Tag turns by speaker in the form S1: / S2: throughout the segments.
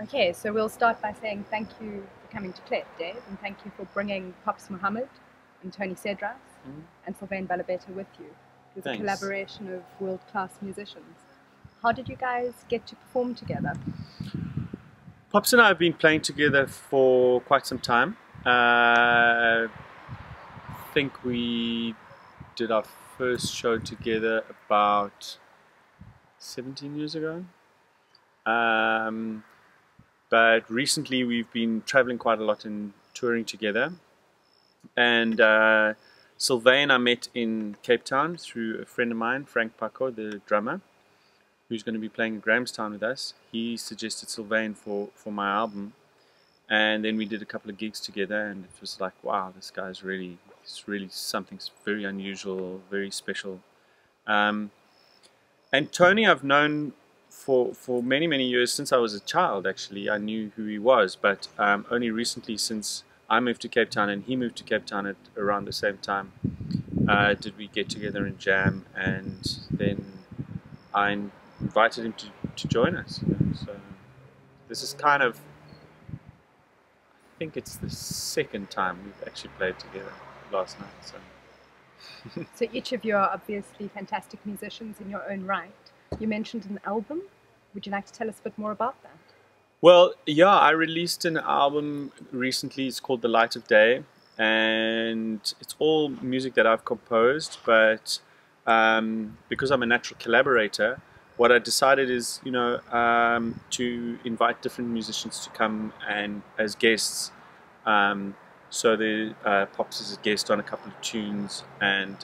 S1: Okay, so we'll start by saying thank you for coming to Plet, Dave, and thank you for bringing Pops Muhammad and Tony Cedras and Sylvain Balabetta with you. It was a
S2: Thanks.
S1: collaboration of world-class musicians. How did you guys get to perform together?
S2: Pops and I have been playing together for quite some time. I think we did our first show together about 17 years ago. But recently we've been traveling quite a lot and touring together. And Sylvain I met in Cape Town through a friend of mine, Frank Paco, the drummer, who's going to be playing in Grahamstown with us. He suggested Sylvain for my album, and then we did a couple of gigs together, and it was like, wow, this guy's he's really something very unusual, very special. And Tony I've known for many years, since I was a child actually. I knew who he was, but only recently, since I moved to Cape Town and he moved to Cape Town at around the same time, did we get together and jam, and then I invited him to join us. So this is kind of, I think it's the second time we've actually played together last night.
S1: So each of you are obviously fantastic musicians in your own right. You mentioned an album. Would you like to tell us a bit more about that?
S2: Well, yeah, I released an album recently. It's called The Light of Day, and it's all music that I've composed, but because I'm a natural collaborator, what I decided is, to invite different musicians to come and as guests. So the Pops is a guest on a couple of tunes, and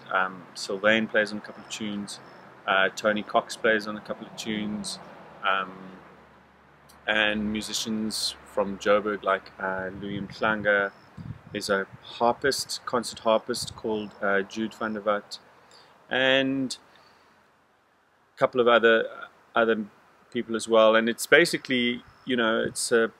S2: Sylvain plays on a couple of tunes. Tony Cox plays on a couple of tunes, and musicians from Joburg like Louis Mhlanga. There's a harpist, concert harpist called Jude van der Walt, and a couple of other people as well. And it's basically, it's a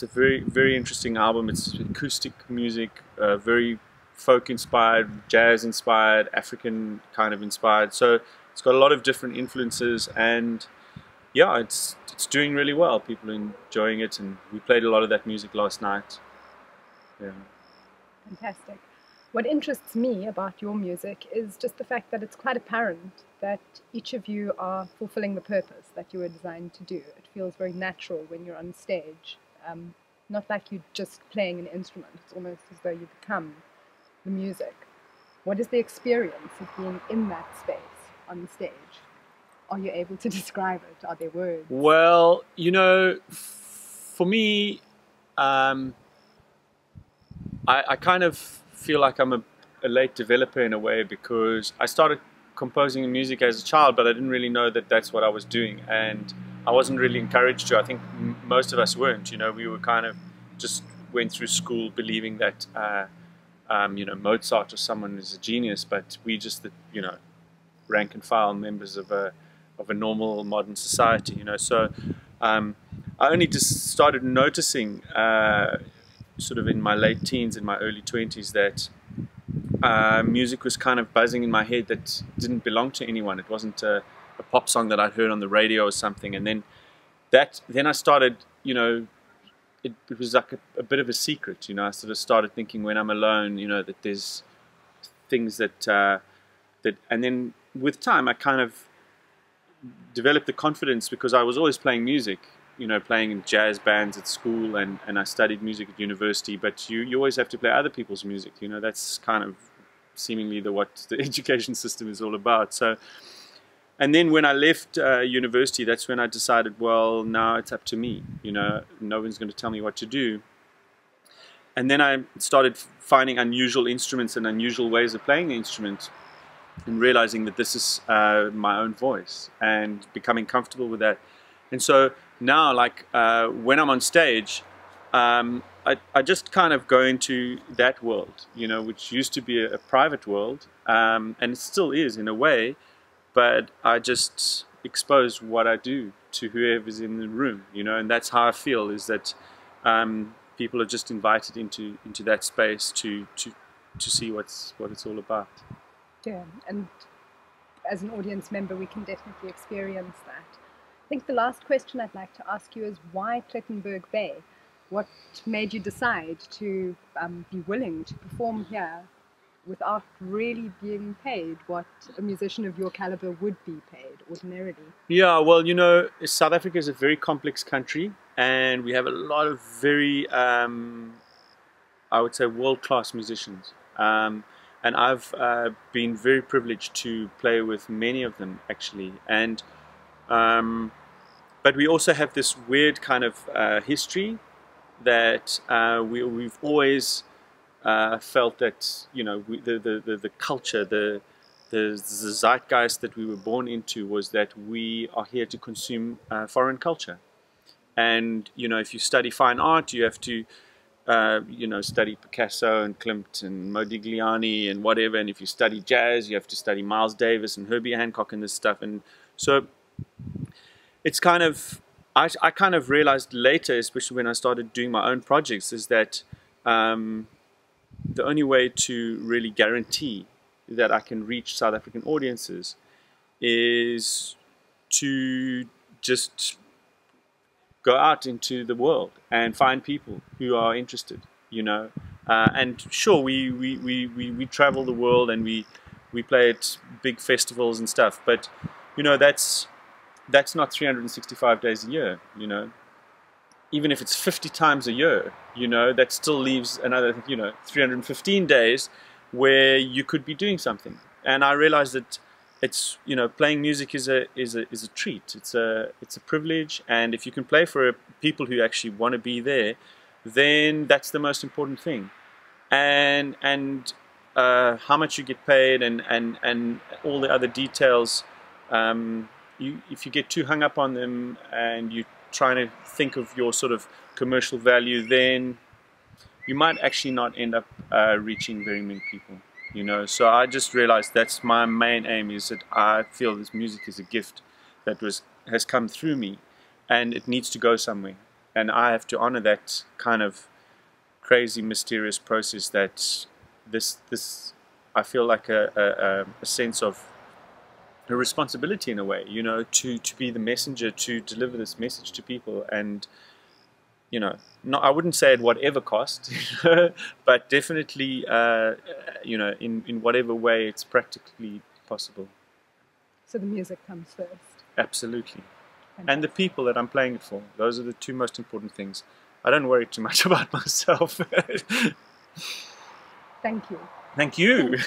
S2: very interesting album. It's acoustic music, very folk inspired, jazz inspired, African kind of inspired. So it's got a lot of different influences, and yeah, it's doing really well. People are enjoying it, and we played a lot of that music last night. Yeah.
S1: Fantastic. What interests me about your music is just the fact that it's quite apparent that each of you are fulfilling the purpose that you were designed to do. It feels very natural when you're on stage. Not like you're just playing an instrument. It's almost as though you become the music. What is the experience of being in that space on the stage? Are you able to describe it? Are there words?
S2: Well, for me, I kind of feel like I'm a late developer in a way, because I started composing music as a child, but I didn't really know that that's what I was doing, and I wasn't really encouraged to. I think most of us weren't. We were kind of just went through school believing that Mozart or someone is a genius, but we just rank and file members of a normal modern society. So I only just started noticing sort of in my late teens, in my early 20s, that music was kind of buzzing in my head that didn't belong to anyone. It wasn't a pop song that I'd heard on the radio or something. And then I started, it was like a bit of a secret. I sort of started thinking, when I'm alone, that there's things that and then with time I kind of developed the confidence, because I was always playing music, playing in jazz bands at school, and I studied music at university, but you always have to play other people's music. That's kind of seemingly what the education system is all about. So, and then when I left university, that's when I decided, well, now it's up to me. No one's going to tell me what to do. And then I started finding unusual instruments and unusual ways of playing the instrument, and realizing that this is my own voice, and becoming comfortable with that. And so now, like when I'm on stage, I just kind of go into that world, which used to be a private world, and it still is in a way, but I just expose what I do to whoever's in the room, and that's how I feel, is that people are just invited into that space to see what it's all about.
S1: Yeah, and as an audience member, we can definitely experience that. I think the last question I'd like to ask you is why Plettenberg Bay? What made you decide to be willing to perform here without really being paid what a musician of your caliber would be paid ordinarily?
S2: Yeah, well, you know, South Africa is a very complex country, and we have a lot of very, I would say, world-class musicians. And I've been very privileged to play with many of them, actually. And but we also have this weird kind of history that we've always felt that, you know, the culture, the zeitgeist that we were born into was that we are here to consume foreign culture. And, you know, if you study fine art, you have to, you know, study Picasso and Klimt and Modigliani and whatever. And if you study jazz, you have to study Miles Davis and Herbie Hancock and this stuff. And so it's kind of, I kind of realized later, especially when I started doing my own projects, is that the only way to really guarantee that I can reach South African audiences is to just go out into the world and find people who are interested, you know. And sure, we travel the world and we play at big festivals and stuff, but, you know, that's not 365 days a year, you know. Even if it's 50 times a year, you know, that still leaves another, you know, 315 days where you could be doing something. And I realized that it's, you know, playing music is a treat. It's a privilege, and if you can play for people who actually want to be there, then that's the most important thing. And how much you get paid and all the other details, if you get too hung up on them and you trying to think of your sort of commercial value, then you might actually not end up reaching very many people, you know. So I just realized that's my main aim, is that I feel this music is a gift that has come through me, and it needs to go somewhere, and I have to honor that kind of crazy, mysterious process. That this I feel like a sense of a responsibility in a way, you know, to be the messenger, to deliver this message to people. And, you know, I wouldn't say at whatever cost, but definitely, you know, in whatever way it's practically possible.
S1: So the music comes first.
S2: Absolutely.
S1: Fantastic.
S2: And the people that I'm playing it for. Those are the two most important things. I don't worry too much about myself.
S1: Thank you.
S2: Thank you.